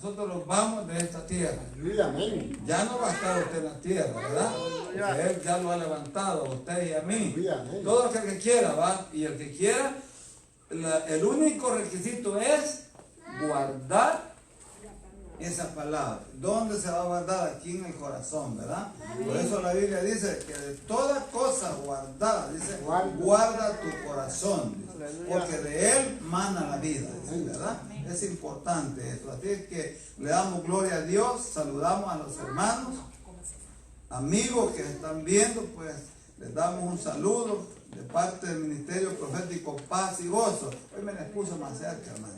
nosotros nos vamos de esta tierra. Amén. Ya no va a estar usted en la tierra, ¿verdad? Porque Él ya lo ha levantado a usted y a mí. Todo aquel que quiera, ¿va? Y el que quiera, el único requisito es guardar esa palabra. ¿Dónde se va a guardar? Aquí en el corazón, ¿verdad? Por eso la Biblia dice que de toda cosa guardada, dice, guarda tu corazón, dice, porque de él mana la vida, dice, ¿verdad? Es importante esto. Así es que le damos gloria a Dios, saludamos a los hermanos, amigos que están viendo, pues les damos un saludo de parte del Ministerio Profético Paz y Gozo. Hoy me les puso más cerca, hermano,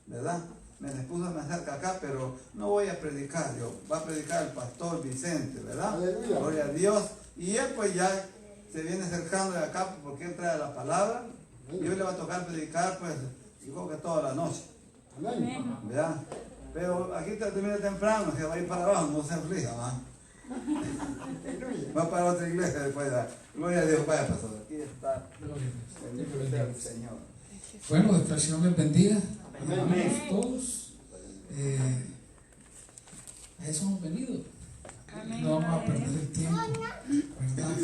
¿verdad? Me les puso más cerca acá, pero no voy a predicar yo. Va a predicar el pastor Vicente, ¿verdad? Aleluya. Gloria a Dios. Y él pues ya se viene acercando de acá porque él trae la palabra. Y hoy le va a tocar predicar, pues, dijo que toda la noche. Amén. ¿Verdad? Pero aquí termina temprano, que va a ir para abajo, no se aflija, ¿va? Va para otra iglesia después. Gloria a Dios, vaya pastor. Aquí está. Bendito sea el Señor. Bueno, que el Señor les bendiga. Amén. A todos. A eso hemos venido. No vamos a perder el tiempo, ¿verdad?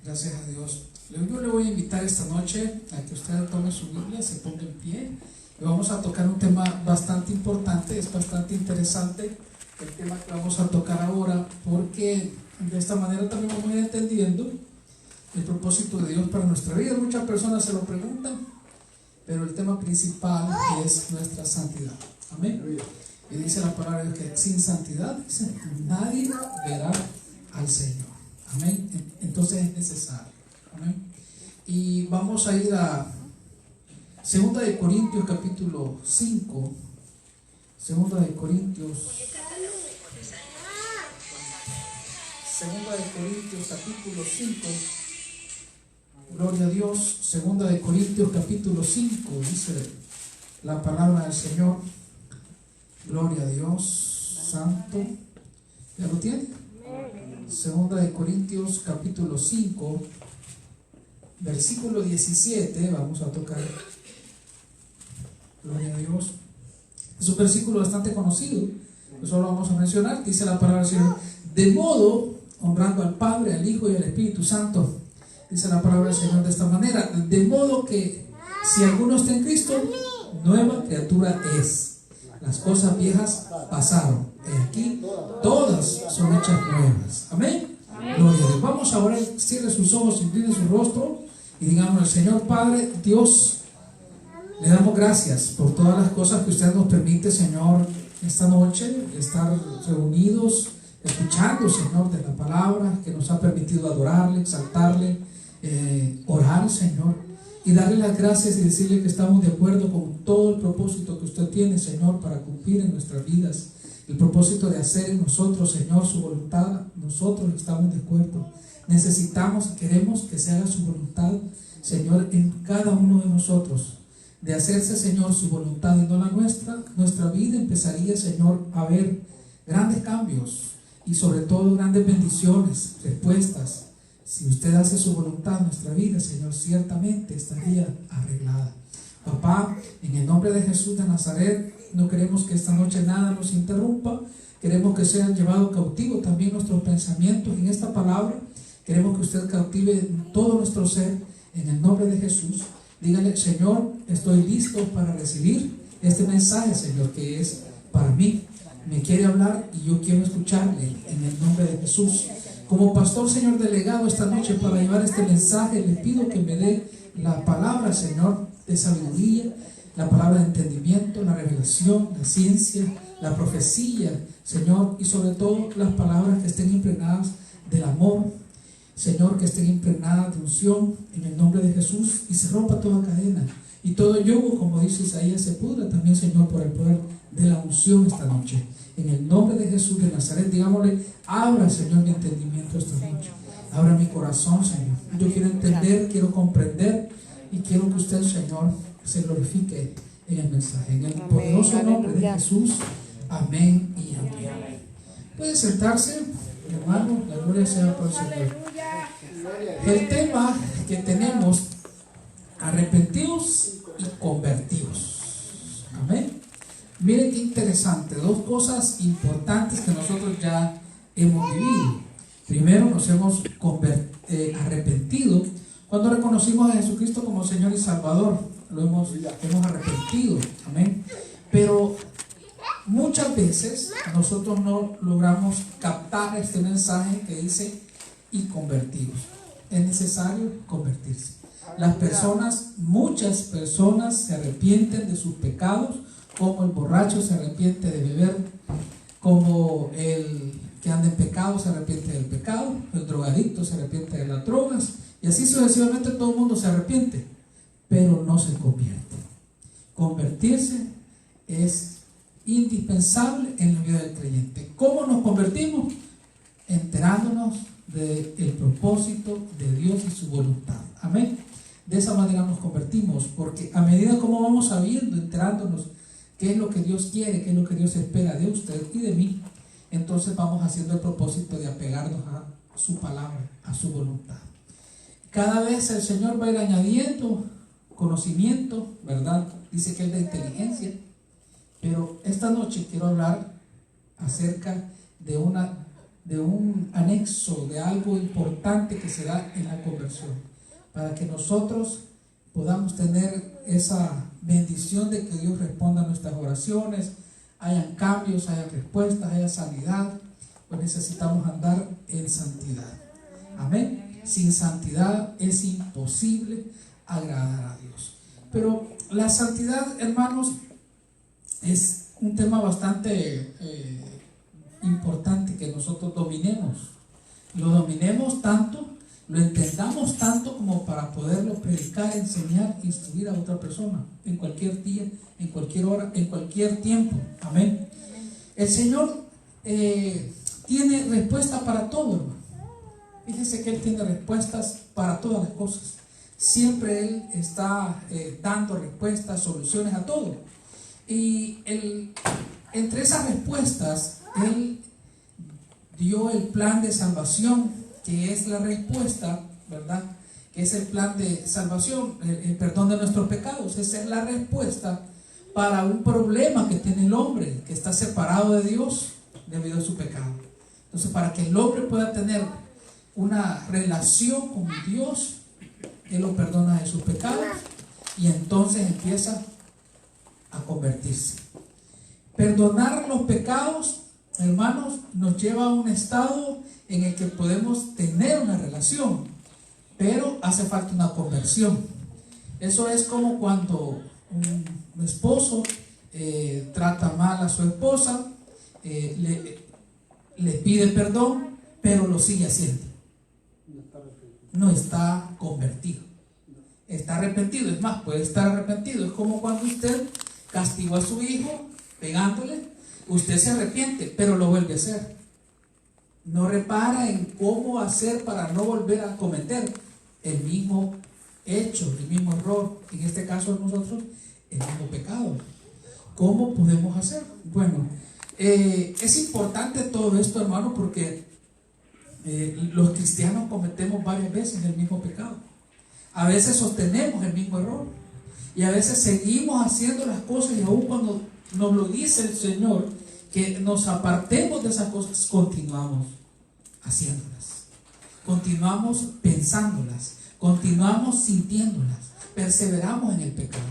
Gracias a Dios. Yo le voy a invitar esta noche a que usted tome su Biblia, se ponga en pie y vamos a tocar un tema bastante importante, es bastante interesante el tema que vamos a tocar ahora, porque de esta manera también vamos a ir entendiendo el propósito de Dios para nuestra vida. Muchas personas se lo preguntan, pero el tema principal es nuestra santidad. Amén. Y dice la palabra de Dios que sin santidad, dice, nadie verá al Señor. Amén. Entonces es necesario. Amén. Y vamos a ir a 2 de Corintios capítulo 5. 2 de Corintios. 2 de Corintios capítulo 5. Gloria a Dios. 2 de Corintios capítulo 5. Dice la palabra del Señor. Gloria a Dios. Santo. ¿Ya lo tiene? 2 de Corintios capítulo 5. Versículo 17. Vamos a tocar. Gloria a Dios. Es un versículo bastante conocido. Eso lo vamos a mencionar. Dice la palabra del Señor. De modo, honrando al Padre, al Hijo y al Espíritu Santo. Dice la palabra del Señor de esta manera. De modo que si alguno está en Cristo, nueva criatura es. Las cosas viejas pasaron. Aquí todas son hechas nuevas. Amén. Gloria a Dios. Vamos ahora, cierre sus ojos, incline su rostro y digamos al Señor Padre, Dios, le damos gracias por todas las cosas que usted nos permite, Señor, esta noche, estar reunidos, escuchando, Señor, de la palabra, que nos ha permitido adorarle, exaltarle, orar, Señor, y darle las gracias y decirle que estamos de acuerdo con todo el propósito que usted tiene, Señor, para cumplir en nuestras vidas. El propósito de hacer en nosotros, Señor, su voluntad. Nosotros estamos de acuerdo. Necesitamos y queremos que se haga su voluntad, Señor, en cada uno de nosotros. De hacerse, Señor, su voluntad y no la nuestra, nuestra vida empezaría, Señor, a ver grandes cambios y sobre todo grandes bendiciones, respuestas. Si usted hace su voluntad en nuestra vida, Señor, ciertamente estaría arreglada. Papá, en el nombre de Jesús de Nazaret, no queremos que esta noche nada nos interrumpa. Queremos que sean llevados cautivos también nuestros pensamientos en esta palabra. Queremos que usted cautive todo nuestro ser en el nombre de Jesús. Dígale, Señor, estoy listo para recibir este mensaje, Señor, que es para mí. Me quiere hablar y yo quiero escucharle en el nombre de Jesús. Como pastor, Señor, delegado esta noche para llevar este mensaje, le pido que me dé la palabra, Señor, de sabiduría, la palabra de entendimiento, la revelación, la ciencia, la profecía, Señor, y sobre todo las palabras que estén impregnadas del amor, Señor, que estén impregnadas de unción en el nombre de Jesús, y se rompa toda cadena y todo yugo, como dice Isaías, se pudra también, Señor, por el poder de la unción esta noche. En el nombre de Jesús de Nazaret, digámosle, abra, Señor, mi entendimiento esta noche. Abra mi corazón, Señor. Yo quiero entender, quiero comprender y quiero que usted, Señor, se glorifique en el mensaje. En el poderoso nombre de Jesús. Amén y amén. Puede sentarse, hermano, la gloria sea por el Señor. El tema que tenemos, arrepentidos y convertidos. Amén. Miren qué interesante, dos cosas importantes que nosotros ya hemos vivido. Primero, nos hemos arrepentido cuando reconocimos a Jesucristo como Señor y Salvador. Hemos arrepentido, amén. Pero muchas veces nosotros no logramos captar este mensaje que dice y convertidos. Es necesario convertirse. Muchas personas se arrepienten de sus pecados, como el borracho se arrepiente de beber, como el que anda en pecado se arrepiente del pecado, el drogadicto se arrepiente de las drogas, y así sucesivamente todo el mundo se arrepiente, pero no se convierte. Convertirse es indispensable en la vida del creyente. ¿Cómo nos convertimos? Enterándonos del propósito de Dios y su voluntad. Amén. De esa manera nos convertimos, porque a medida como vamos sabiendo, enterándonos qué es lo que Dios quiere, qué es lo que Dios espera de usted y de mí, entonces vamos haciendo el propósito de apegarnos a su palabra, a su voluntad. Cada vez el Señor va a ir añadiendo conocimiento, ¿verdad? Dice que es de inteligencia. Pero esta noche quiero hablar acerca de un anexo, de algo importante que se da en la conversión, para que nosotros podamos tener esa bendición de que Dios responda a nuestras oraciones, hayan cambios, hayan respuestas, haya sanidad. Pues necesitamos andar en santidad. Amén. Sin santidad es imposible agradar a Dios. Pero la santidad, hermanos, es un tema bastante importante que nosotros dominemos. Lo dominemos tanto, lo entendamos tanto como para poderlo predicar, enseñar, instruir a otra persona en cualquier día, en cualquier hora, en cualquier tiempo. Amén. El Señor tiene respuesta para todo, hermano. Fíjese que Él tiene respuestas para todas las cosas. Siempre Él está dando respuestas, soluciones a todo. Y entre esas respuestas, Él dio el plan de salvación, que es la respuesta, ¿verdad? Que es el plan de salvación, el perdón de nuestros pecados. Esa es la respuesta para un problema que tiene el hombre, que está separado de Dios debido a su pecado. Entonces, para que el hombre pueda tener una relación con Dios, Él lo perdona de sus pecados y entonces empieza a convertirse. Perdonar los pecados, hermanos, nos lleva a un estado en el que podemos tener una relación, pero hace falta una conversión. Eso es como cuando un esposo trata mal a su esposa, le pide perdón, pero lo sigue haciendo. No está convertido. Está arrepentido. Es más, puede estar arrepentido. Es como cuando usted castigó a su hijo pegándole. Usted se arrepiente, pero lo vuelve a hacer. No repara en cómo hacer para no volver a cometer el mismo hecho, el mismo error. En este caso nosotros, el mismo pecado. ¿Cómo podemos hacer? Bueno, es importante todo esto, hermano, porque los cristianos cometemos varias veces el mismo pecado. A veces sostenemos el mismo error y a veces seguimos haciendo las cosas, y aún cuando nos lo dice el Señor que nos apartemos de esas cosas, continuamos haciéndolas, continuamos pensándolas, continuamos sintiéndolas, perseveramos en el pecado.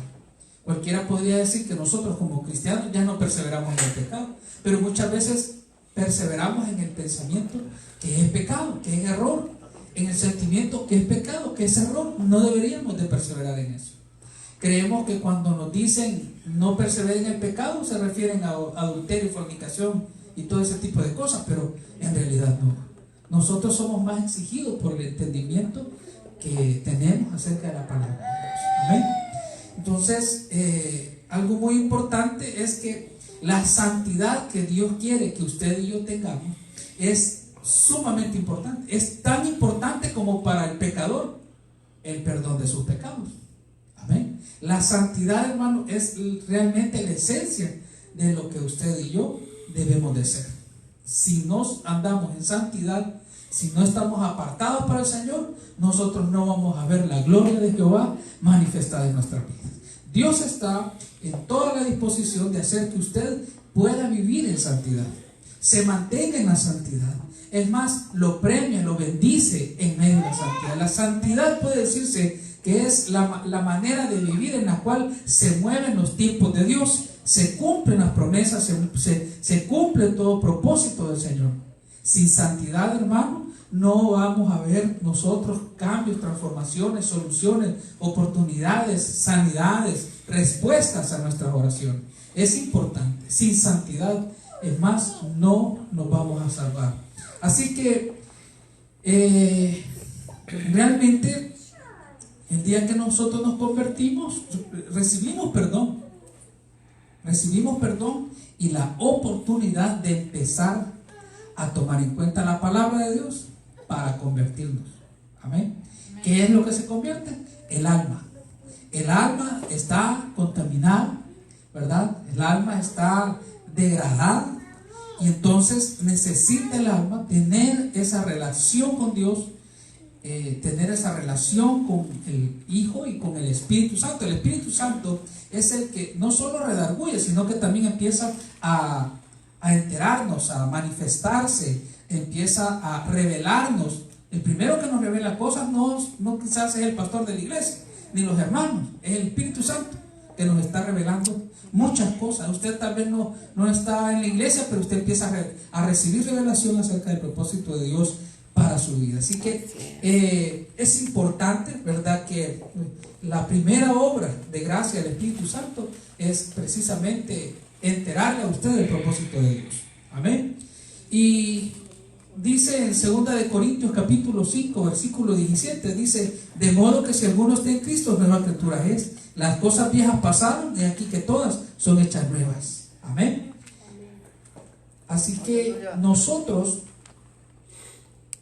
Cualquiera podría decir que nosotros como cristianos ya no perseveramos en el pecado, pero muchas veces perseveramos en el pensamiento que es pecado, que es error, en el sentimiento que es pecado, que es error. No deberíamos de perseverar en eso. Creemos que cuando nos dicen no perseveren en el pecado, se refieren a adulterio, fornicación y todo ese tipo de cosas, pero en realidad no. Nosotros somos más exigidos por el entendimiento que tenemos acerca de la palabra de Dios. Amén. Entonces, algo muy importante es que la santidad que Dios quiere que usted y yo tengamos es sumamente importante. Es tan importante como para el pecador el perdón de sus pecados. Amén. La santidad, hermano, es realmente la esencia de lo que usted y yo debemos de ser. Si no andamos en santidad, si no estamos apartados para el Señor, nosotros no vamos a ver la gloria de Jehová manifestada en nuestras vidas. Dios está en toda la disposición de hacer que usted pueda vivir en santidad, se mantenga en la santidad. Es más, lo premia, lo bendice en medio de la santidad. La santidad puede decirse que es la manera de vivir en la cual se mueven los tiempos de Dios, se cumplen las promesas, se cumple todo propósito del Señor. Sin santidad, hermano, no vamos a ver nosotros cambios, transformaciones, soluciones, oportunidades, sanidades, respuestas a nuestras oraciones. Es importante. Sin santidad, es más, no nos vamos a salvar. Así que realmente el día que nosotros nos convertimos, recibimos perdón y la oportunidad de empezar a tomar en cuenta la palabra de Dios para convertirnos. Amén. ¿Qué es lo que se convierte? El alma. El alma está contaminada, ¿verdad? El alma está degradada, y entonces necesita el alma tener esa relación con Dios, tener esa relación con el Hijo y con el Espíritu Santo. El Espíritu Santo es el que no solo redarguye, sino que también empieza a enterarnos, a manifestarse, empieza a revelarnos. El primero que nos revela cosas no quizás es el pastor de la iglesia, ni los hermanos, es el Espíritu Santo que nos está revelando muchas cosas. Usted tal vez no está en la iglesia, pero usted empieza a recibir revelación acerca del propósito de Dios para su vida. Así que es importante, ¿verdad?, que la primera obra de gracia del Espíritu Santo es precisamente enterarle a usted del propósito de Dios. Amén. Y dice en 2 de Corintios capítulo 5 versículo 17, dice: de modo que si alguno está en Cristo, nueva criatura es. Las cosas viejas pasaron, y aquí que todas son hechas nuevas. Amén. Así que nosotros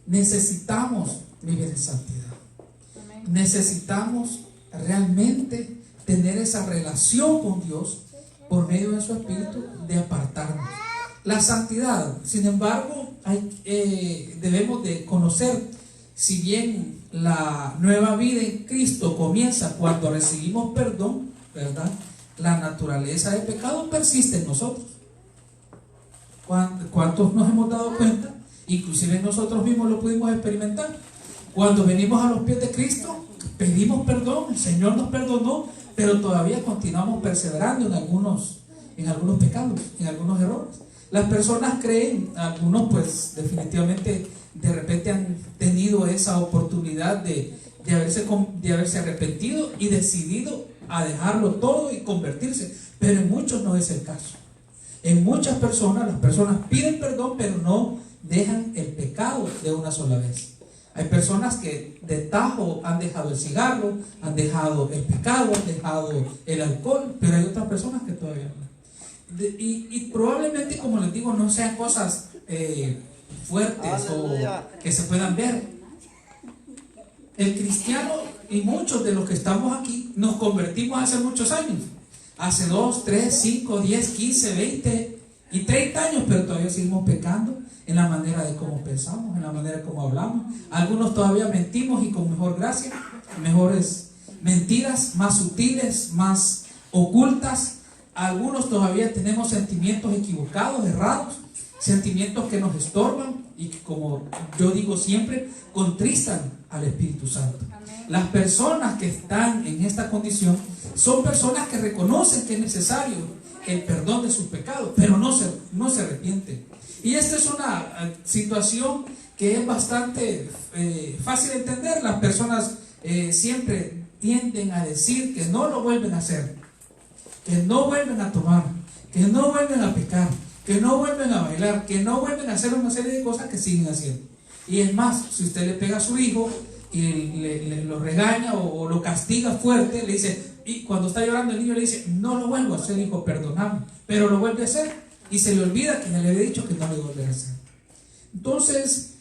necesitamos vivir en santidad. Necesitamos realmente tener esa relación con Dios por medio de su Espíritu, de apartarnos. La santidad, sin embargo, debemos de conocer, si bien la nueva vida en Cristo comienza cuando recibimos perdón, ¿verdad?, la naturaleza de pecado persiste en nosotros. ¿Cuántos nos hemos dado cuenta? Inclusive nosotros mismos lo pudimos experimentar. Cuando venimos a los pies de Cristo, pedimos perdón, el Señor nos perdonó, pero todavía continuamos perseverando en algunos pecados, en algunos errores. Las personas creen, algunos pues definitivamente de repente han tenido esa oportunidad de haberse arrepentido y decidido a dejarlo todo y convertirse, pero en muchos no es el caso. En muchas personas, las personas piden perdón, pero no dejan el pecado de una sola vez. Hay personas que de tajo han dejado el cigarro, han dejado el pecado, han dejado el alcohol, pero hay otras personas que todavía no. Y probablemente, como les digo, no sean cosas fuertes o que se puedan ver. El cristiano y muchos de los que estamos aquí nos convertimos hace muchos años, hace 2, 3, 5, 10, 15, 20 y 30 años, pero todavía seguimos pecando en la manera de cómo pensamos, en la manera de cómo hablamos. Algunos todavía mentimos, y con mejor gracia, mejores mentiras, más sutiles, más ocultas. Algunos todavía tenemos sentimientos equivocados, errados, sentimientos que nos estorban y que, como yo digo siempre, contristan al Espíritu Santo. Amén. Las personas que están en esta condición son personas que reconocen que es necesario el perdón de sus pecados, pero no se arrepienten. Y esta es una situación que es bastante fácil de entender. Las personas siempre tienden a decir que no lo vuelven a hacer, que no vuelven a tomar, que no vuelven a pecar, que no vuelven a bailar, que no vuelven a hacer una serie de cosas que siguen haciendo. Y es más, si usted le pega a su hijo y lo regaña o lo castiga fuerte, le dice, y cuando está llorando el niño le dice, no lo vuelvo a hacer, hijo, perdóname, pero lo vuelve a hacer y se le olvida que ya le había dicho que no lo volverá a hacer. Entonces,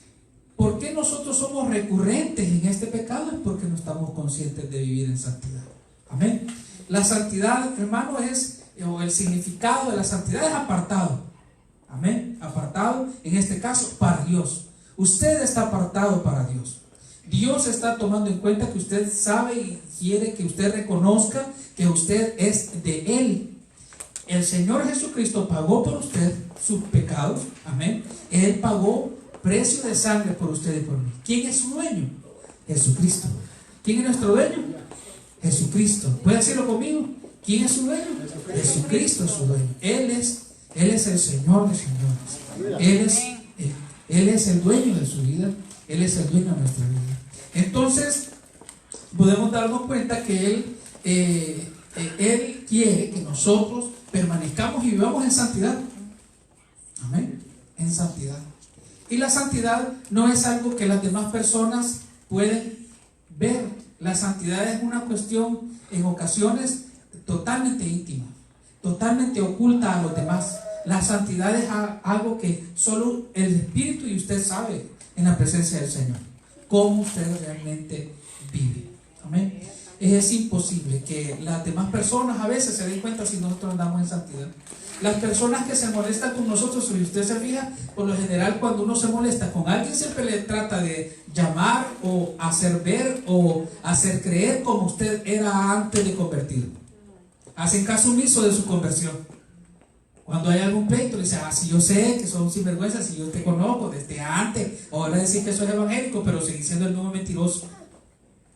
¿por qué nosotros somos recurrentes en este pecado? Es porque no estamos conscientes de vivir en santidad. Amén. La santidad, hermano, o el significado de la santidad es apartado. Amén. Apartado, en este caso, para Dios. Usted está apartado para Dios. Dios está tomando en cuenta que usted sabe y quiere que usted reconozca que usted es de Él. El Señor Jesucristo pagó por usted sus pecados. Amén. Él pagó precio de sangre por usted y por mí. ¿Quién es su dueño? Jesucristo. ¿Quién es nuestro dueño? Jesucristo. ¿Puede decirlo conmigo? ¿Quién es su dueño? Jesucristo es su dueño. Él es el Señor de señores. Él es el dueño de su vida. Él es el dueño de nuestra vida. Entonces, podemos darnos cuenta que Él quiere que nosotros permanezcamos y vivamos en santidad. Amén. En santidad. Y la santidad no es algo que las demás personas pueden ver. La santidad es una cuestión en ocasiones totalmente íntima, totalmente oculta a los demás. La santidad es algo que solo el Espíritu y usted sabe en la presencia del Señor, cómo usted realmente vive. Amén. Es imposible que las demás personas a veces se den cuenta si nosotros andamos en santidad. Las personas que se molestan con nosotros, si usted se fija, por lo general cuando uno se molesta con alguien siempre le trata de llamar o hacer ver o hacer creer como usted era antes de convertir. Hacen caso omiso de su conversión. Cuando hay algún pleito, le dice, si yo sé que son sinvergüenzas, si yo te conozco desde antes, ahora decir que soy evangélico, pero seguí siendo el mismo mentiroso.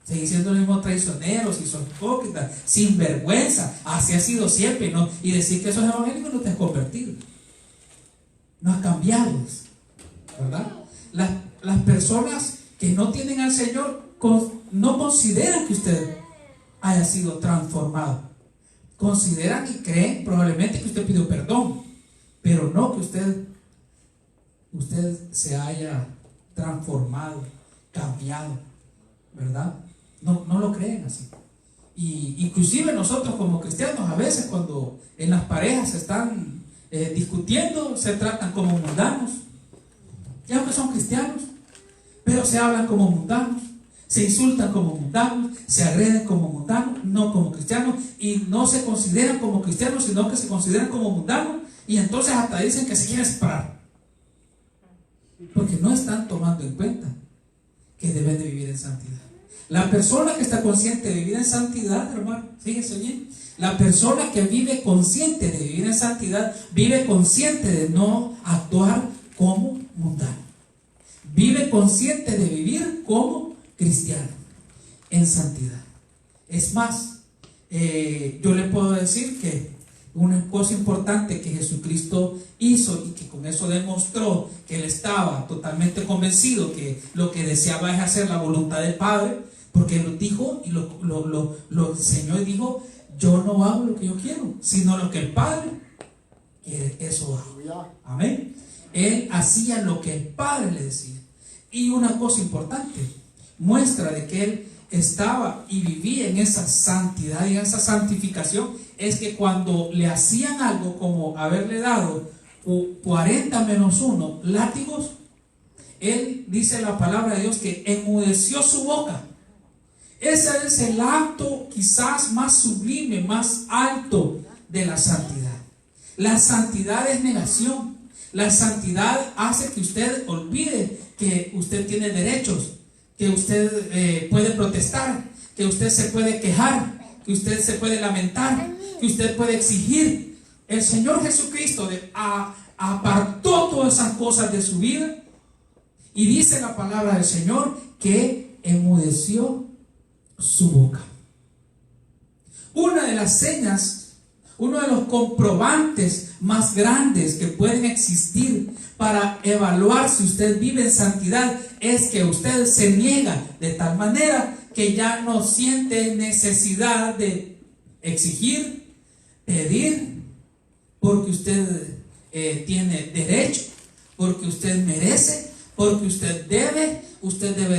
Seguí siendo el mismo traicionero, si son hipócritas, sinvergüenza, así ha sido siempre, ¿no? Y decir que sos evangélico no te has convertido. No has cambiado, ¿verdad? Las personas que no tienen al Señor no consideran que usted haya sido transformado. Consideran y creen probablemente que usted pidió perdón, pero no que usted se haya transformado, cambiado, ¿verdad? No lo creen así. Y inclusive nosotros como cristianos a veces cuando en las parejas están discutiendo, se tratan como mundanos, ya que son cristianos, pero se hablan como mundanos, se insultan como mundanos, se agreden como mundanos, no como cristianos, y no se consideran como cristianos, sino que se consideran como mundanos, y entonces hasta dicen que se quieren separar, porque no están tomando en cuenta que deben de vivir en santidad. La persona que está consciente de vivir en santidad, hermano, fíjese bien, la persona que vive consciente de vivir en santidad, vive consciente de no actuar como mundano, vive consciente de vivir como cristiano, en santidad. Es más, yo le puedo decir que una cosa importante que Jesucristo hizo y que con eso demostró que Él estaba totalmente convencido que lo que deseaba es hacer la voluntad del Padre, porque Él lo dijo y lo enseñó y dijo, yo no hago lo que yo quiero, sino lo que el Padre quiere, eso hago. Amén. Él hacía lo que el Padre le decía. Y una cosa importante, muestra de que Él estaba y vivía en esa santidad y en esa santificación, es que cuando le hacían algo como haberle dado 40 menos 1 látigos, Él dice la palabra de Dios que enmudeció su boca. Ese es el acto quizás más sublime, más alto de la santidad. La santidad es negación. La santidad hace que usted olvide que usted tiene derechos, que usted puede protestar, que usted se puede quejar, que usted se puede lamentar, que usted puede exigir. El Señor Jesucristo apartó todas esas cosas de su vida y dice la palabra del Señor que enmudeció su boca. Una de las señas, uno de los comprobantes más grandes que pueden existir para evaluar si usted vive en santidad es que usted se niega de tal manera que ya no siente necesidad de exigir, pedir, porque usted tiene derecho, porque usted merece, porque usted debe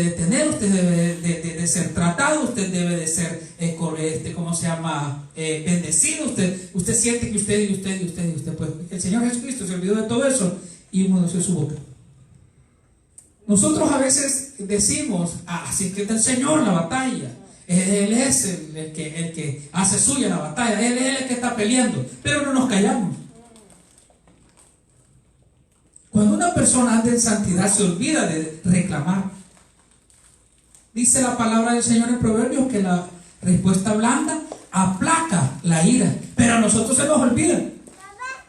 de tener, usted debe de ser tratado, usted debe de ser bendecido, usted siente que usted pues el Señor Jesucristo se olvidó de todo eso y enmudeció su boca. Nosotros a veces decimos, así que está el Señor la batalla, Él es el que hace suya la batalla, Él es el que está peleando, pero no nos callamos. Cuando una persona anda en santidad se olvida de reclamar. Dice la palabra del Señor en Proverbios que la respuesta blanda aplaca la ira, pero a nosotros se nos olvida.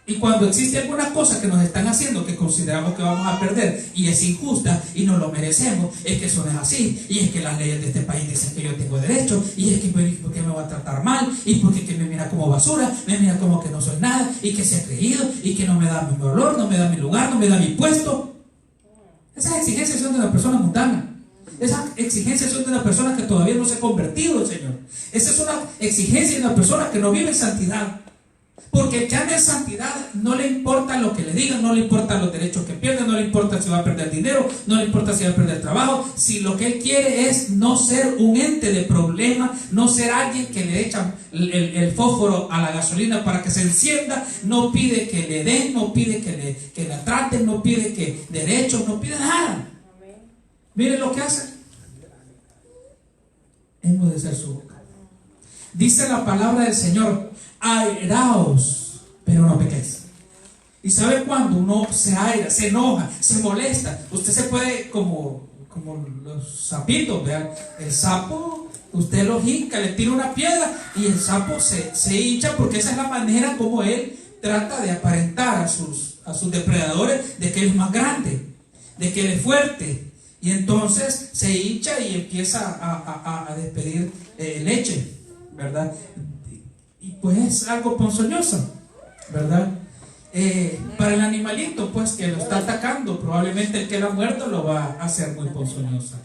Y cuando existe alguna cosa que nos están haciendo que consideramos que vamos a perder y es injusta y no lo merecemos, es que eso no es así, y es que las leyes de este país dicen que yo tengo derecho, y es que ¿por qué me va a tratar mal? Y porque que me mira como basura, me mira como que no soy nada, y que se ha creído, y que no me da mi valor, no me da mi lugar, no me da mi puesto. Esas exigencias son de una persona mundana. Esas exigencias son de una persona que todavía no se ha convertido, Señor. Esa es una exigencia de una persona que no vive en santidad. Porque el que anda en santidad no le importa lo que le digan, no le importa los derechos que pierde, no le importa si va a perder dinero, no le importa si va a perder trabajo. Si lo que él quiere es no ser un ente de problema, no ser alguien que le echa el fósforo a la gasolina para que se encienda, no pide que le den, no pide que la traten, no pide que derechos, no pide nada. Miren lo que hace. Enmudecer su boca. Dice la palabra del Señor: airaos, pero no pequéis. ¿Y sabe cuando uno se aira, se enoja, se molesta? Usted se puede, como los sapitos, vean, el sapo, usted lo hinca, le tira una piedra y el sapo se hincha, porque esa es la manera como él trata de aparentar a sus depredadores de que él es más grande, de que él es fuerte. Y entonces se hincha y empieza a despedir leche, ¿verdad? Y pues es algo ponzoñoso, ¿verdad? Para el animalito, pues, que lo está atacando, probablemente el que lo ha muerto lo va a hacer muy ponzoñoso.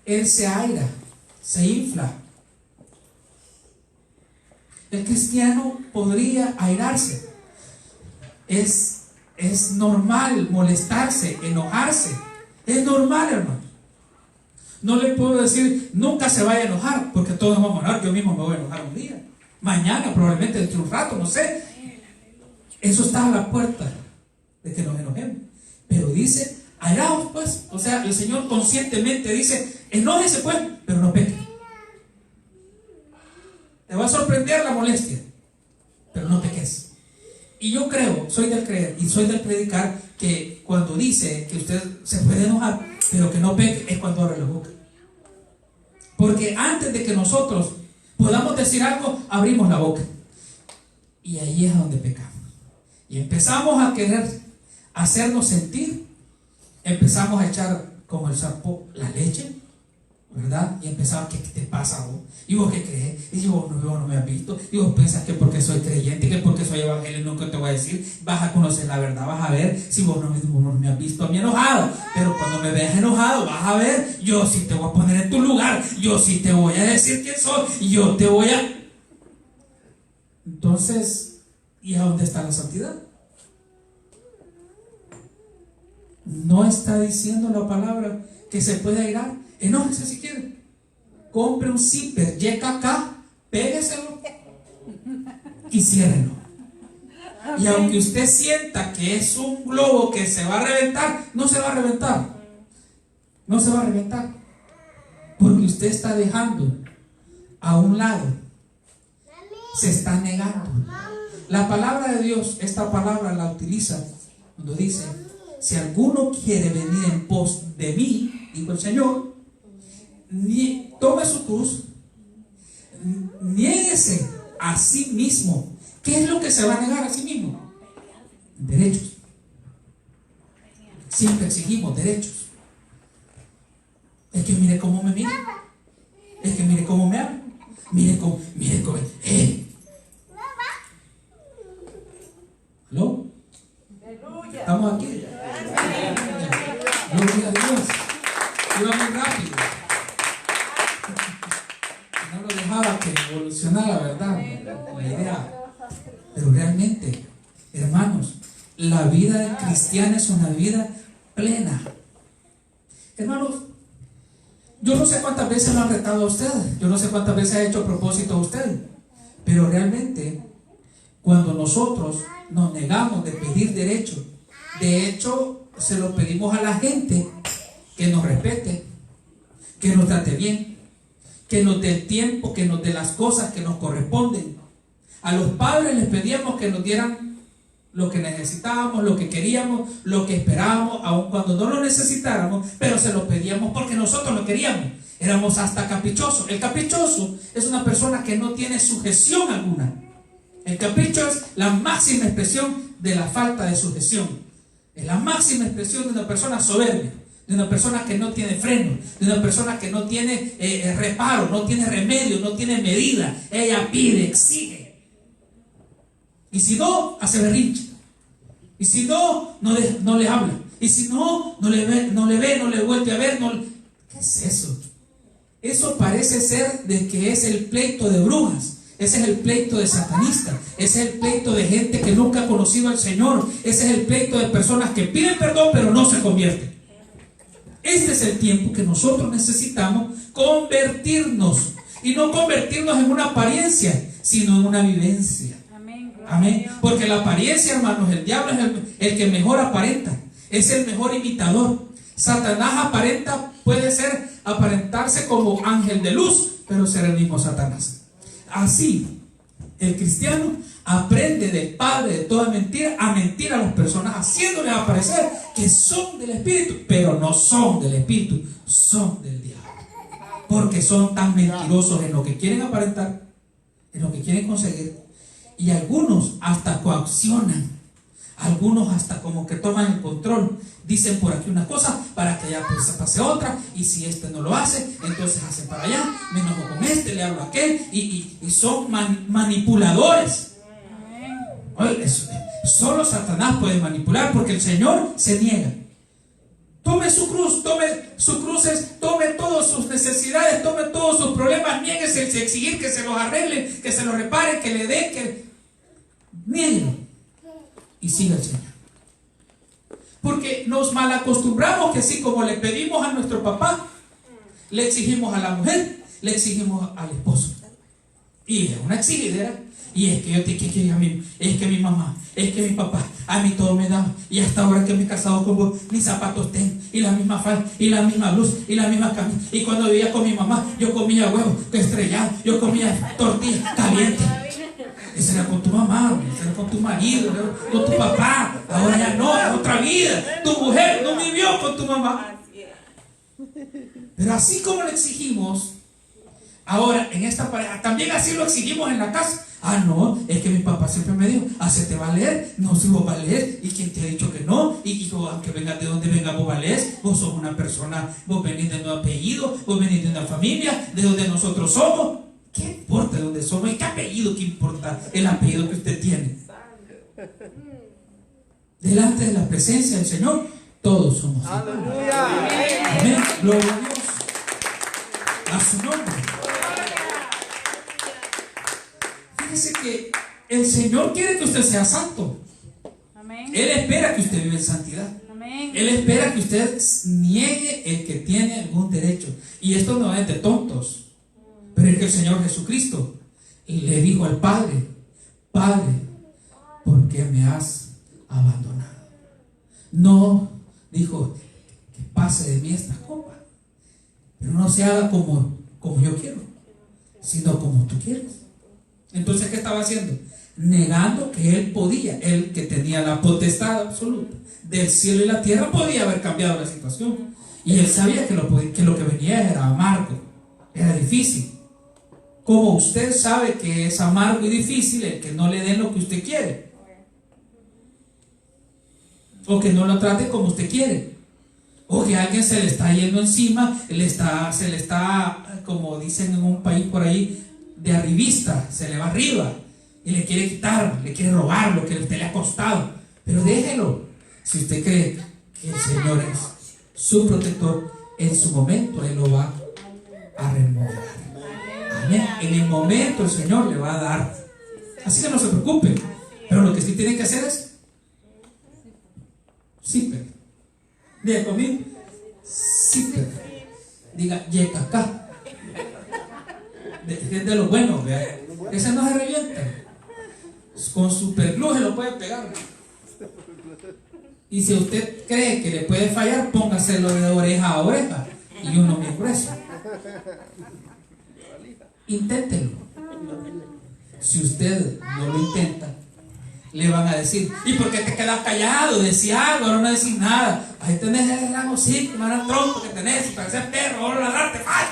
Él se aira, se infla. El cristiano podría airarse. Es normal molestarse, enojarse. Es normal, hermano. No le puedo decir nunca se vaya a enojar, porque todos vamos a enojar. Yo mismo me voy a enojar un día, mañana, probablemente dentro de un rato, no sé. Eso está a la puerta de que nos enojemos. Pero dice, airaos pues. O sea, el Señor conscientemente dice, enójese pues, pero no peque. Te va a sorprender la molestia, pero no peques. Y yo creo, soy del creer y soy del predicar, que cuando dice que usted se puede enojar, pero que no peque, es cuando abre la boca. Porque antes de que nosotros podamos decir algo, abrimos la boca. Y ahí es donde pecamos. Y empezamos a querer hacernos sentir, empezamos a echar como el sapo la leche, ¿verdad? Y empezamos, ¿qué te pasa vos? ¿Y vos qué crees? Y yo, no me has visto. Y vos piensas que porque soy creyente, que porque soy evangélico, nunca te voy a decir. Vas a conocer la verdad, vas a ver. Si vos no me has visto a mí enojado, pero cuando me veas enojado, vas a ver. Yo sí te voy a poner en tu lugar. Yo sí te voy a decir quién soy. Y yo te voy a... Entonces, ¿y a dónde está la santidad? No está diciendo la palabra que se puede airar. Enójese si quiere. Compre un zipper YKK, pégueselo y ciérrelo. Y aunque usted sienta que es un globo que se va a reventar, no se va a reventar. No se va a reventar. Porque usted está dejando a un lado. Se está negando. La palabra de Dios, esta palabra la utiliza cuando dice: si alguno quiere venir en pos de mí, dijo el Señor, tome su cruz, niéguese a sí mismo. ¿Qué es lo que se va a negar a sí mismo? Derechos. Siempre exigimos derechos. Es que mire cómo me mira. Es que mire cómo me habla. Mire cómo. ¿Aló? ¿Estamos aquí? Gloria a Dios. Iba muy rápido. No lo dejaba que evolucionara, ¿verdad? La idea. Pero realmente, hermanos, la vida cristiana es una vida plena. Hermanos, yo no sé cuántas veces lo han retado a usted, yo no sé cuántas veces ha hecho propósito a usted, pero realmente, cuando nosotros nos negamos de pedir derechos, de hecho, se lo pedimos a la gente que nos respete, que nos trate bien, que nos dé el tiempo, que nos dé las cosas que nos corresponden. A los padres les pedíamos que nos dieran lo que necesitábamos, lo que queríamos, lo que esperábamos, aun cuando no lo necesitáramos, pero se lo pedíamos porque nosotros lo queríamos. Éramos hasta caprichosos. El caprichoso es una persona que no tiene sujeción alguna. El capricho es la máxima expresión de la falta de sujeción. Es la máxima expresión de una persona soberbia, de una persona que no tiene freno, de una persona que no tiene reparo, no tiene remedio, no tiene medida. Ella pide, exige. Y si no, hace berrinche. Y si no, no le habla. Y si no, no le ve, no le vuelve a ver. ¿Qué es eso? Eso parece ser de que es el pleito de brujas. Ese es el pleito de satanistas. Ese es el pleito de gente que nunca ha conocido al Señor. Ese es el pleito de personas que piden perdón pero no se convierten. Este es el tiempo que nosotros necesitamos convertirnos. Y no convertirnos en una apariencia, sino en una vivencia. Amén. Porque la apariencia, hermanos, el diablo es el que mejor aparenta. Es el mejor imitador. Satanás puede aparentarse como ángel de luz, pero ser el mismo Satanás. Así, el cristiano aprende del padre de toda mentira a mentir a las personas, haciéndoles aparecer que son del Espíritu, pero no son del Espíritu, son del diablo. Porque son tan mentirosos en lo que quieren aparentar, en lo que quieren conseguir. Y algunos hasta coaccionan, algunos hasta como que toman el control. Dicen por aquí una cosa para que allá pues se pase otra, y si este no lo hace, entonces hace para allá, me enojo con este, le hablo a aquel, y son manipuladores. Oye, solo Satanás puede manipular, porque el Señor se niega. Tome su cruz, tome sus cruces, tome todas sus necesidades, tome todos sus problemas, niéguese el exigir que se los arreglen, que se los reparen, que le den, que niéguelo y siga el Señor. Porque nos malacostumbramos que así como le pedimos a nuestro papá, le exigimos a la mujer, le exigimos al esposo. Y es una exigidera. Y es que yo te quiero a mí, es que mi mamá, es que mi papá, a mí todo me da. Y hasta ahora que me he casado con vos, mis zapatos tengo, y la misma falda, y la misma luz, y la misma camisa. Y cuando vivía con mi mamá, yo comía huevos estrellados, yo comía tortillas calientes. Ese era con tu mamá, ese era con tu marido, con tu papá. Ahora ya no, es otra vida. Tu mujer no vivió con tu mamá. Pero así como le exigimos ahora en esta pareja, también así lo exigimos en la casa. Ah, no, es que mi papá siempre me dijo, hacete valer, no, si vos valés, y quién te ha dicho que no, y vos, aunque vengas de donde venga, vos valés, vos sos una persona, vos venís de un apellido, vos venís de una familia, de donde nosotros somos. ¿Qué importa de dónde somos? ¿Y qué apellido? ¿Qué importa el apellido que usted tiene? Delante de la presencia del Señor, todos somos iguales. Amén. Gloria a Dios. A su nombre. Fíjese que el Señor quiere que usted sea santo. Amén. Él espera que usted viva en santidad. Amén. Él espera que usted niegue el que tiene algún derecho. Y esto no es de tontos. Pero es que el Señor Jesucristo le dijo al Padre: Padre, ¿por qué me has abandonado? No dijo que pase de mí esta copa, pero no se haga como yo quiero, sino como tú quieres. Entonces, ¿qué estaba haciendo? Negando que él podía, él que tenía la potestad absoluta del cielo y la tierra, podía haber cambiado la situación. Y él sabía que lo que venía era amargo, era difícil. Como usted sabe que es amargo y difícil el que no le den lo que usted quiere, o que no lo trate como usted quiere, o que alguien se le está yendo encima, se le está, como dicen en un país por ahí, de arribista, se le va arriba y le quiere quitar, le quiere robar lo que a usted le ha costado. Pero déjelo. Si usted cree que el Señor es su protector, en su momento Él lo va a remover. Amén. En el momento el Señor le va a dar. Así que no se preocupe. Pero lo que sí tiene que hacer es Zipper. Diga conmigo, Zipper. Diga yecacá. Es de lo bueno, vea. Ese no se revienta. Con superglue se lo puede pegar. Y si usted cree que le puede fallar, póngaselo de oreja a oreja y uno bien grueso. Inténtelo. Si usted no lo intenta, le van a decir, ¿y por qué te quedas callado? Decía algo, ahora no decís nada. Ahí tenés el gran hocico, el gran tronco que tenés, y para ser perro, ahora ladrarte, ¡ay!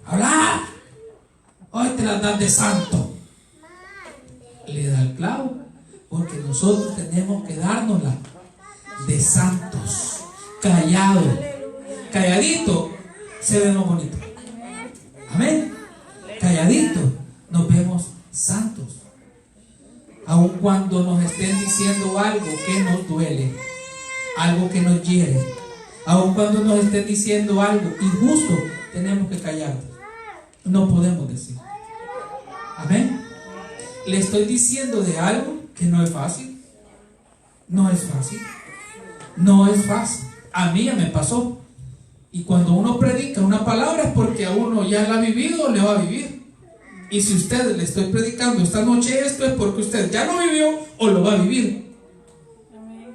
Habla. Hoy te la das de santo. Le da el clavo, porque nosotros tenemos que dárnosla de santos, callado, calladito se ve más bonito. Amén. Calladito nos vemos santos. Aun cuando nos estén diciendo algo que nos duele, algo que nos hiere, aun cuando nos estén diciendo algo injusto, tenemos que callar. No podemos decir. Amén. Le estoy diciendo de algo que no es fácil. No es fácil. No es fácil. A mí ya me pasó. Y cuando uno predica una palabra es porque a uno ya la ha vivido o le va a vivir. Y si usted le estoy predicando esta noche esto es porque usted ya lo vivió o lo va a vivir.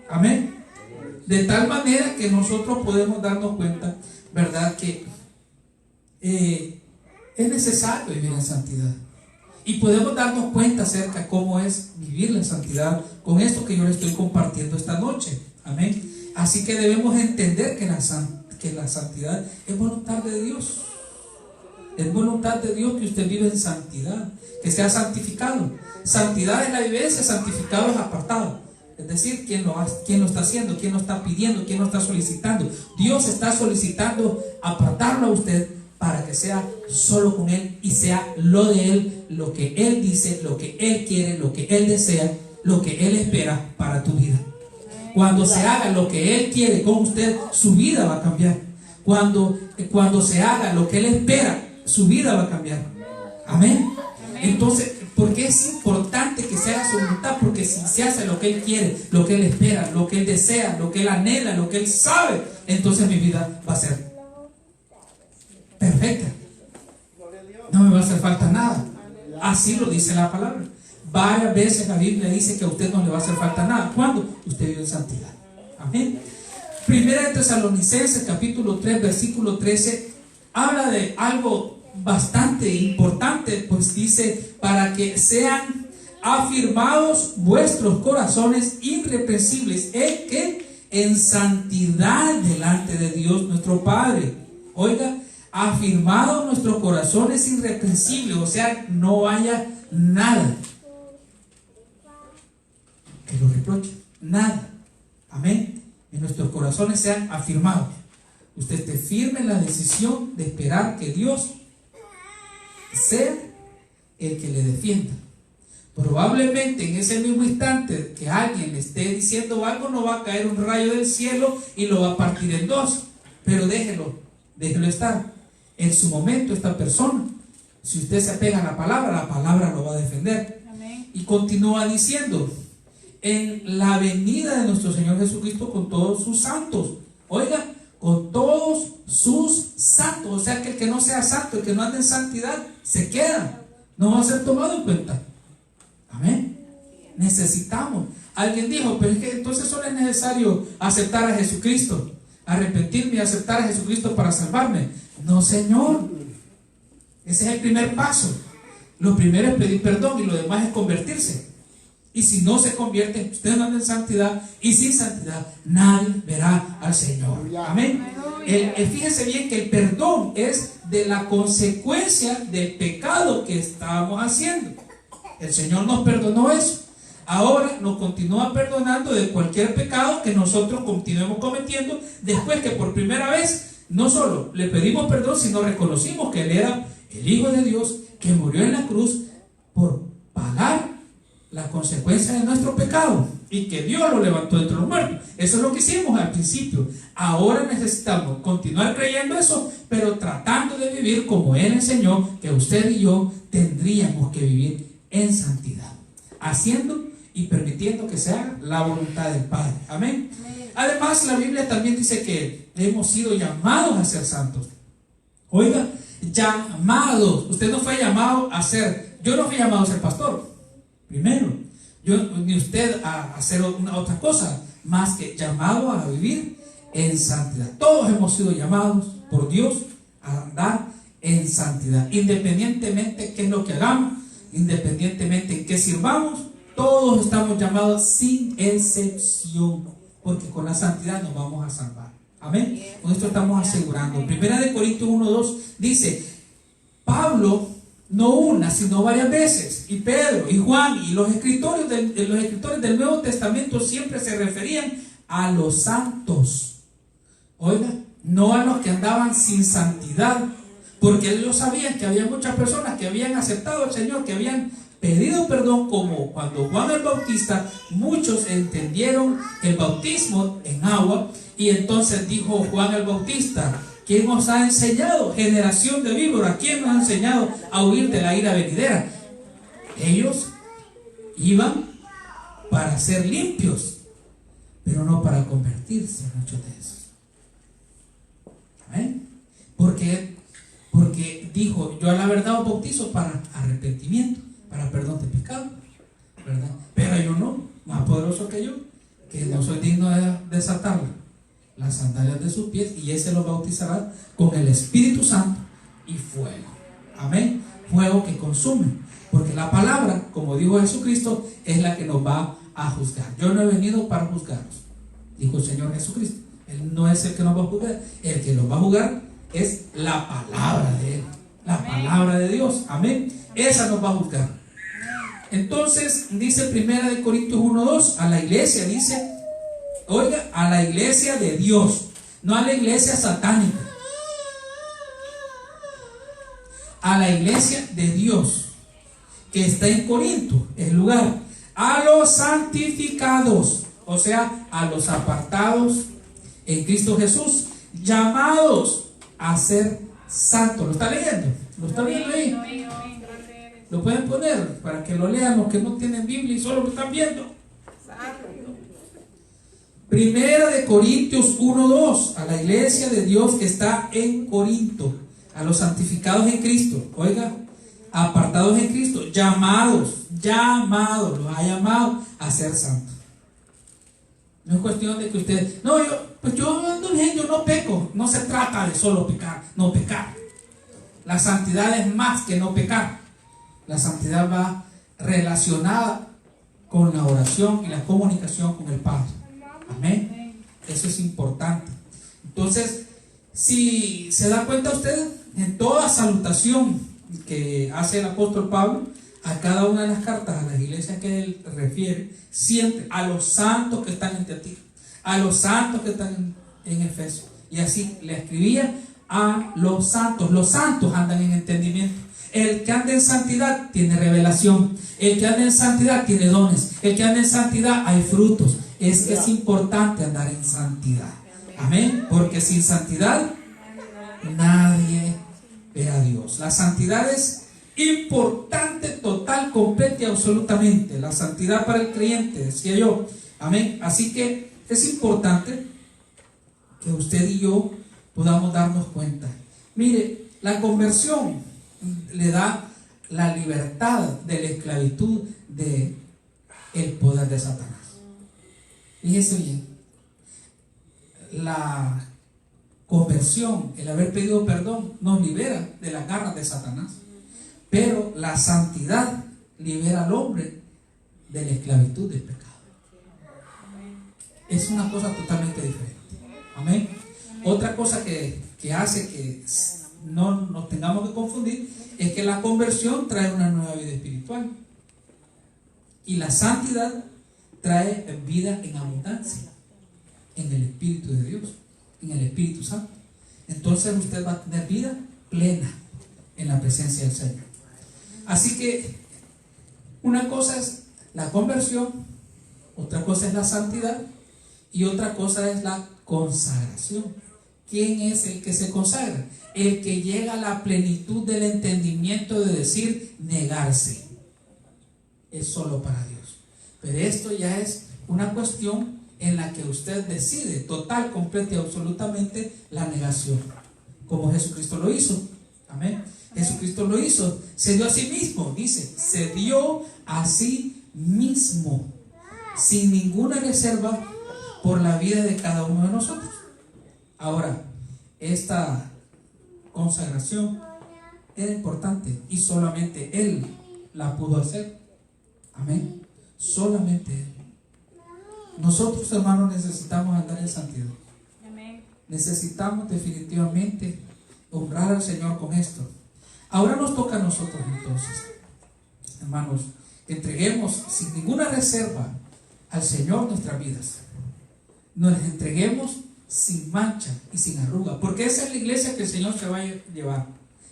Amén. De tal manera que nosotros podemos darnos cuenta, ¿verdad? Que es necesario vivir en santidad. Y podemos darnos cuenta acerca de cómo es vivir la santidad con esto que yo le estoy compartiendo esta noche. Amén. Así que debemos entender que la santidad es voluntad de Dios. Es voluntad de Dios que usted vive en santidad, que sea santificado. Santidad es la vivencia, santificado es apartado. Es decir, ¿quién lo está haciendo? ¿Quién lo está pidiendo? ¿Quién lo está solicitando? Dios está solicitando apartarlo a usted para que sea solo con Él y sea lo de Él, lo que Él dice, lo que Él quiere, lo que Él desea, lo que Él espera para tu vida. Cuando se haga lo que Él quiere con usted, su vida va a cambiar. Cuando se haga lo que Él espera, su vida va a cambiar. Amén. Entonces, ¿por qué es importante que se haga su voluntad? Porque si se hace lo que Él quiere, lo que Él espera, lo que Él desea, lo que Él anhela, lo que Él sabe, entonces mi vida va a ser perfecta. No me va a hacer falta nada. Así lo dice la palabra. Varias veces la Biblia dice que a usted no le va a hacer falta nada. ¿Cuándo? Usted vive en santidad. Amén. Primera de Tesalonicenses capítulo 3 versículo 13 habla de algo bastante importante, pues dice: para que sean afirmados vuestros corazones irreprensibles en santidad delante de Dios nuestro Padre. Oiga, afirmados nuestros corazones irreprensibles, o sea, no haya nada que lo reproche, nada. Amén. En nuestros corazones sean afirmados. Usted esté firme en la decisión de esperar que Dios sea el que le defienda. Probablemente en ese mismo instante que alguien le esté diciendo algo, no va a caer un rayo del cielo y lo va a partir en dos. Pero déjelo estar. En su momento esta persona, si usted se apega a la palabra lo va a defender. Amén. Y continúa diciendo: en la venida de nuestro Señor Jesucristo con todos sus santos. Oiga, con todos sus santos. O sea que el que no sea santo, el que no ande en santidad, se queda, no va a ser tomado en cuenta. Amén. Necesitamos. Alguien dijo: pero es que entonces solo es necesario aceptar a Jesucristo, arrepentirme y aceptar a Jesucristo para salvarme. No, Señor. Ese es el primer paso. Lo primero es pedir perdón y lo demás es convertirse. Y si no se convierte, usted no anda en santidad, y sin santidad nadie verá al Señor. Amén. Fíjense bien que el perdón es de la consecuencia del pecado que estábamos haciendo. El Señor nos perdonó eso. Ahora nos continúa perdonando de cualquier pecado que nosotros continuemos cometiendo, después que por primera vez no solo le pedimos perdón, sino reconocimos que Él era el Hijo de Dios, que murió en la cruz por pagar la consecuencia de nuestro pecado y que Dios lo levantó de entre los muertos. Eso es lo que hicimos al principio. Ahora necesitamos continuar creyendo eso, pero tratando de vivir como Él enseñó que usted y yo tendríamos que vivir en santidad, haciendo y permitiendo que sea la voluntad del Padre. Amén. Además, la Biblia también dice que hemos sido llamados a ser santos. Oiga, llamados. Usted no fue llamado a ser, yo no fui llamado a ser pastor primero, ni usted a hacer otra cosa más que llamado a vivir en santidad. Todos hemos sido llamados por Dios a andar en santidad, independientemente qué es lo que hagamos, independientemente en qué sirvamos, todos estamos llamados sin excepción, porque con la santidad nos vamos a salvar. Amén. Con esto estamos asegurando. Primera de Corintios 1:2 dice: Pablo, no una, sino varias veces, y Pedro, y Juan, y los escritores del Nuevo Testamento siempre se referían a los santos. Oiga, no a los que andaban sin santidad, porque ellos sabían que había muchas personas que habían aceptado al Señor, que habían pedido perdón, como cuando Juan el Bautista, muchos entendieron el bautismo en agua, y entonces dijo Juan el Bautista: ¿quién os ha enseñado, generación de víboras? ¿Quién nos ha enseñado a huir de la ira venidera? Ellos iban para ser limpios, pero no para convertirse, muchos de esos. ¿Amén? Porque dijo: yo a la verdad os bautizo para arrepentimiento, para perdón de pecado, ¿verdad? Pero hay uno más poderoso que yo, que no soy digno de desatarle las sandalias de sus pies, y ese los bautizará con el Espíritu Santo y fuego. Amén. Fuego que consume, porque la palabra, como dijo Jesucristo, es la que nos va a juzgar. Yo no he venido para juzgaros, dijo el Señor Jesucristo. Él no es el que nos va a juzgar, el que nos va a juzgar es la palabra de Él, la palabra de Dios. Amén. Esa nos va a juzgar. Entonces dice Primera de Corintios 1:2, a la iglesia, dice, oiga, a la iglesia de Dios, no a la iglesia satánica, a la iglesia de Dios que está en Corinto, el lugar, a los santificados, o sea, a los apartados en Cristo Jesús, llamados a ser santos. ¿Lo está leyendo? ¿Lo está viendo ahí? Lo pueden poner para que lo lean los que no tienen Biblia y solo lo están viendo. Primera de Corintios 1:2, a la iglesia de Dios que está en Corinto, a los santificados en Cristo, oiga, apartados en Cristo, llamados, los ha llamado a ser santos. No es cuestión de que usted, no, yo ando bien, yo no peco. No se trata de solo pecar, no pecar. La santidad es más que no pecar. La santidad va relacionada con la oración y la comunicación con el Padre. Amén. Eso es importante. Entonces, si se da cuenta usted, en toda salutación que hace el apóstol Pablo a cada una de las cartas a las iglesias que él refiere, siempre a los santos que están en Tiatira, a los santos que están en Efeso, y así le escribía a los santos. Los santos andan en entendimiento. El que anda en santidad tiene revelación. El que anda en santidad tiene dones. El que anda en santidad hay frutos. Es importante andar en santidad. Amén. Porque sin santidad nadie ve a Dios. La santidad es importante, total, completa y absolutamente. La santidad para el creyente, decía yo. Amén. Así que es importante que usted y yo podamos darnos cuenta. Mire, la conversión le da la libertad de la esclavitud de el poder de Satanás. Fíjese bien, la conversión, el haber pedido perdón, nos libera de las garras de Satanás, pero la santidad libera al hombre de la esclavitud del pecado. Es una cosa totalmente diferente. Amén. Otra cosa que hace que no nos tengamos que confundir es que la conversión trae una nueva vida espiritual, y la santidad trae vida en abundancia en el Espíritu de Dios, en el Espíritu Santo. Entonces usted va a tener vida plena en la presencia del Señor. Así que una cosa es la conversión, otra cosa es la santidad, y otra cosa es la consagración. ¿Quién es el que se consagra? El que llega a la plenitud del entendimiento de decir negarse. Es solo para Dios. Pero esto ya es una cuestión en la que usted decide total, completa y absolutamente la negación, como Jesucristo lo hizo. Amén. Jesucristo lo hizo, se dio a sí mismo, dice, se dio a sí mismo, sin ninguna reserva, por la vida de cada uno de nosotros. Ahora, esta consagración era importante, y solamente Él la pudo hacer. Amén. Solamente Él. Nosotros, hermanos, necesitamos andar en santidad. Amén. Necesitamos definitivamente honrar al Señor con esto. Ahora nos toca a nosotros entonces, hermanos, que entreguemos sin ninguna reserva al Señor nuestras vidas. Nos entreguemos sin mancha y sin arruga, porque esa es la iglesia que el Señor se va a llevar.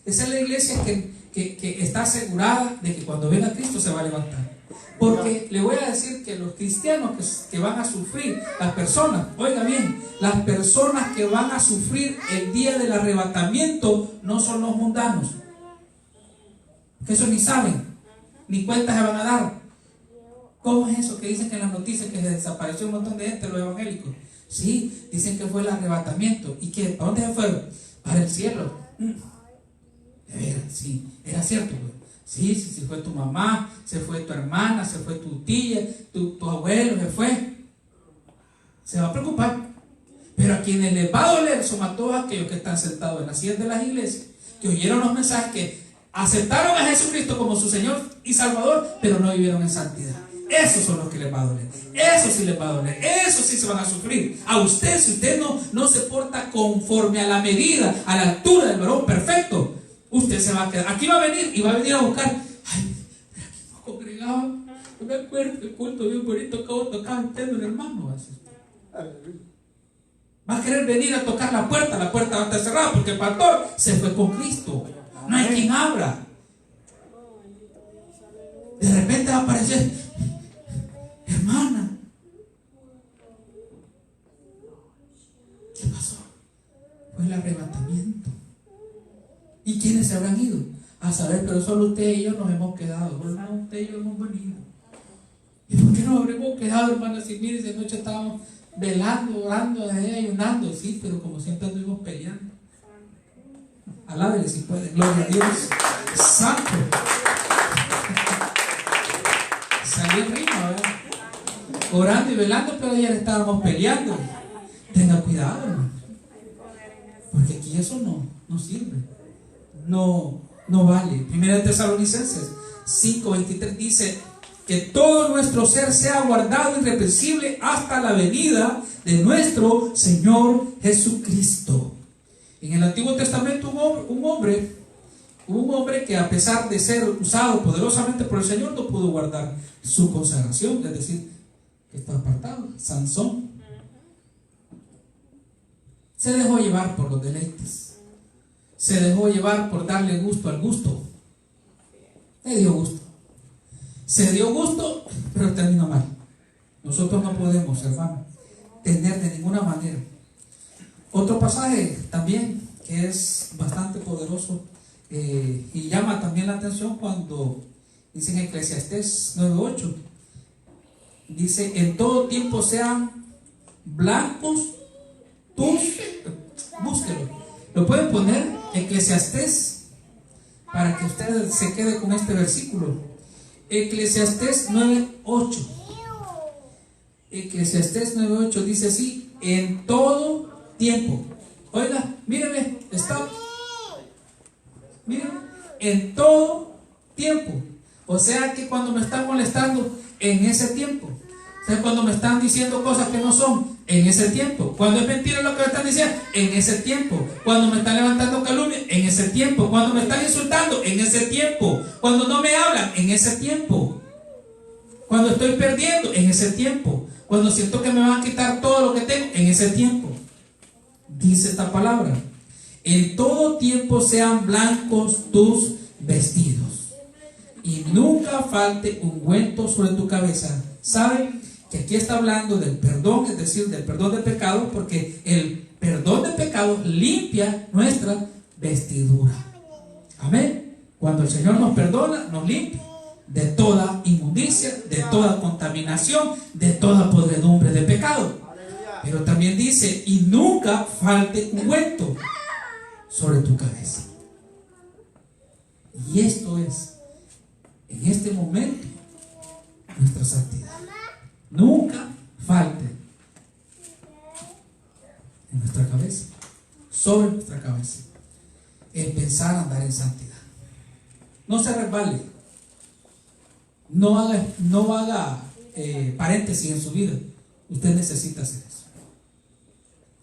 Esa es la iglesia que está asegurada de que cuando venga Cristo se va a levantar. Porque le voy a decir que los cristianos que van a sufrir, las personas, oiga bien, las personas que van a sufrir el día del arrebatamiento no son los mundanos, que eso ni saben, ni cuentas se van a dar. ¿Cómo es eso que dicen que en las noticias que se desapareció un montón de gente, los evangélicos? Sí, dicen que fue el arrebatamiento. ¿Y qué? ¿Para dónde se fueron? Para el cielo. De veras, sí, era cierto, güey. Sí, fue tu mamá, se fue tu hermana, se fue tu tía, tu abuelo, se fue. Se va a preocupar. Pero a quienes les va a doler son a todos aquellos que están sentados en las sillas de las iglesias, que oyeron los mensajes, que aceptaron a Jesucristo como su Señor y Salvador, pero no vivieron en santidad. Esos son los que les va a doler. Eso sí les va a doler. Eso sí se van a sufrir. A usted, si usted no se porta conforme a la medida, a la altura del varón perfecto, usted se va a quedar. Aquí va a venir y va a venir a buscar. Ay, pero aquí nos congregaba. No me acuerdo el culto bien bonito que vos tocabas usted, mi hermano. Va a querer venir a tocar la puerta va a estar cerrada porque el pastor se fue con Cristo. No hay quien abra. De repente va a aparecer, hermana, ¿qué pasó? Fue el arrebatamiento. ¿Y quiénes se habrán ido? A saber, pero solo usted y yo nos hemos quedado. Hermano, usted y yo hemos venido. ¿Y por qué nos habremos quedado, hermano? Si mire, esa noche estábamos velando, orando, ayunando. Sí, pero como siempre anduvimos peleando. Alábele si puede. Gloria a Dios. Santo. Salió el ritmo, ¿verdad? Orando y velando, pero ayer estábamos peleando. Tenga cuidado, hermano. Porque aquí eso no sirve. No vale. Primera de Tesalonicenses 5:23 dice que todo nuestro ser sea guardado irreprensible hasta la venida de nuestro Señor Jesucristo. En el Antiguo Testamento hubo un hombre que, a pesar de ser usado poderosamente por el Señor, no pudo guardar su consagración, es decir, que está apartado. Sansón se dejó llevar por los deleites, se dejó llevar por darle gusto al gusto. Le dio gusto, se dio gusto, pero terminó mal. Nosotros no podemos, hermano, tener de ninguna manera. Otro pasaje también que es bastante poderoso y llama también la atención cuando dice en Eclesiastés 9:8, dice: en todo tiempo sean blancos tus, búsquelo, lo pueden poner Eclesiastés para que usted se quede con este versículo. Eclesiastés 9:8. Eclesiastés 9:8 dice así: en todo tiempo. Oiga, míreme, stop. Miren, en todo tiempo. O sea que cuando me están molestando, en ese tiempo. O sea, cuando me están diciendo cosas que no son, en ese tiempo. Cuando es mentira lo que me están diciendo, en ese tiempo. Cuando me están levantando calumnia, en ese tiempo. Cuando me están insultando, en ese tiempo. Cuando no me hablan, en ese tiempo. Cuando estoy perdiendo, en ese tiempo. Cuando siento que me van a quitar todo lo que tengo, en ese tiempo. Dice esta palabra: en todo tiempo sean blancos tus vestidos y nunca falte ungüento sobre tu cabeza. ¿Saben? Que aquí está hablando del perdón, es decir, del perdón de pecados, porque el perdón de pecados limpia nuestra vestidura. Amén. Cuando el Señor nos perdona, nos limpia de toda inmundicia, de toda contaminación, de toda podredumbre de pecado. Pero también dice: y nunca falte ungüento sobre tu cabeza. Y esto es, en este momento, nuestra santidad. Nunca falte en nuestra cabeza, sobre nuestra cabeza, el pensar andar en santidad. No se resbale, No haga paréntesis en su vida. Usted necesita hacer eso.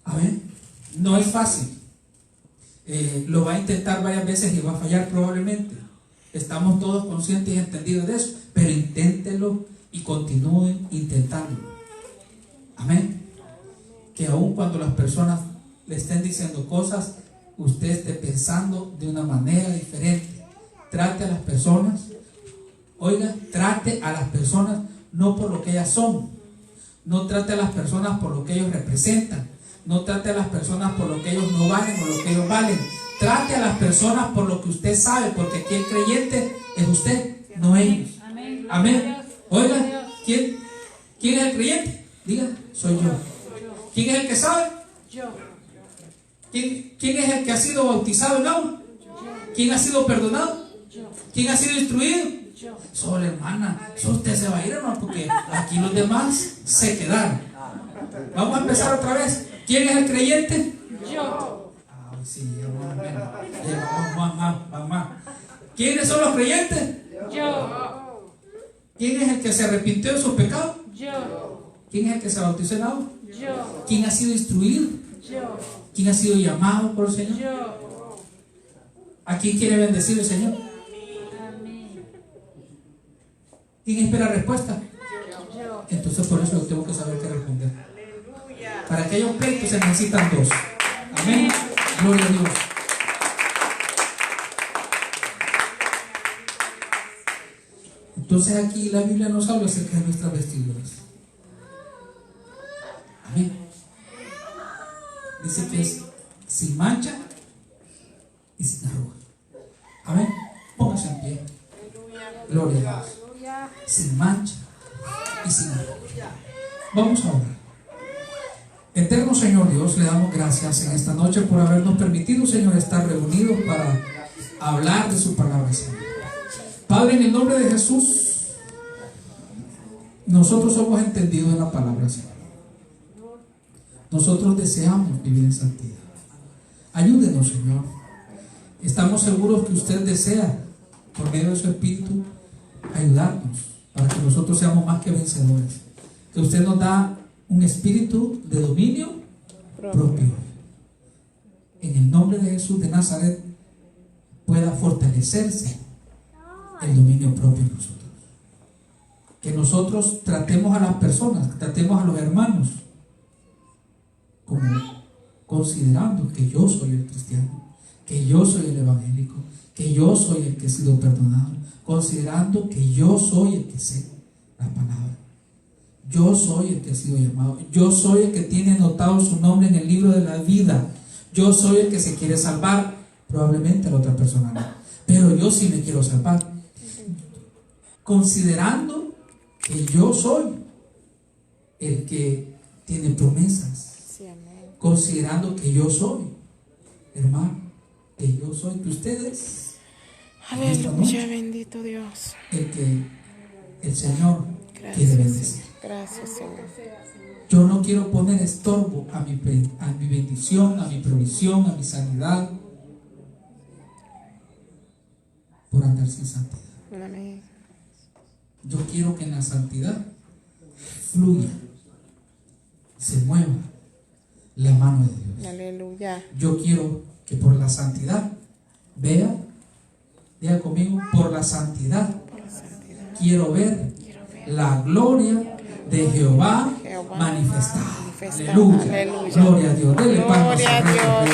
Amén. No es fácil. Lo va a intentar varias veces y va a fallar probablemente. Estamos todos conscientes y entendidos de eso, pero inténtelo y continúen intentándolo. Amén. Que aun cuando las personas le estén diciendo cosas, usted esté pensando de una manera diferente. Trate a las personas, trate a las personas no por lo que ellas son. No trate a las personas por lo que ellos representan. No trate a las personas por lo que ellos no valen o lo que ellos valen. Trate a las personas por lo que usted sabe, porque aquí el creyente es usted, no ellos. Amén. Amén. Oiga, ¿quién es el creyente? Diga, soy yo. ¿Quién es el que sabe? Yo. ¿Quién es el que ha sido bautizado en agua? ¿Quién ha sido perdonado? ¿Quién ha sido instruido? Solo hermana, solo usted se va a ir, hermano, porque aquí los demás se quedaron. Vamos a empezar otra vez. ¿Quién es el creyente? Yo. Sí, vamos. ¿Quiénes son los creyentes? Yo. ¿Quién es el que se arrepintió de sus pecados? Yo. ¿Quién es el que se bautizó en agua? Yo. ¿Quién ha sido instruido? Yo. ¿Quién ha sido llamado por el Señor? Yo. ¿A quién quiere bendecir el Señor? Amén. ¿Quién espera respuesta? Yo. Entonces por eso yo tengo que saber qué responder. Para aquellos pleitos se necesitan dos. Amén. Gloria a Dios. Entonces aquí la Biblia nos habla acerca de nuestras vestiduras. Amén. Dice que es sin mancha y sin arruga. Amén. Póngase en pie. Gloria a Dios. Sin mancha y sin arruga. Vamos a orar. Eterno Señor Dios, le damos gracias en esta noche por habernos permitido, Señor, estar reunidos para hablar de su palabra, Señor. Padre, en el nombre de Jesús, nosotros somos entendidos en la palabra, Señor. Nosotros deseamos vivir en santidad. Ayúdenos, Señor. Estamos seguros que usted desea, por medio de su Espíritu, ayudarnos para que nosotros seamos más que vencedores. Que usted nos da un espíritu de dominio propio. En el nombre de Jesús de Nazaret pueda fortalecerse el dominio propio en nosotros. Que nosotros tratemos a las personas, tratemos a los hermanos como considerando que yo soy el cristiano, que yo soy el evangélico, que yo soy el que he sido perdonado, considerando que yo soy el que sé la palabra. Yo soy el que ha sido llamado. Yo soy el que tiene anotado su nombre en el libro de la vida. Yo soy el que se quiere salvar. Probablemente la otra persona no, pero yo sí me quiero salvar. Considerando que yo soy el que tiene promesas. Considerando que yo soy, hermano, que yo soy, que ustedes, aleluya, bendito Dios, el que el Señor quiere bendecir. Gracias, Señor. Yo no quiero poner estorbo a mi bendición, a mi provisión, a mi sanidad, por andar sin santidad. Amén. Yo quiero que en la santidad fluya, se mueva la mano de Dios. Aleluya. Yo quiero que por la santidad, diga conmigo, por la santidad, quiero ver la gloria de Jehová manifestada. Aleluya. Aleluya. Gloria a Dios. Dele palmas Gloria a al Rey de Dios. Reyes.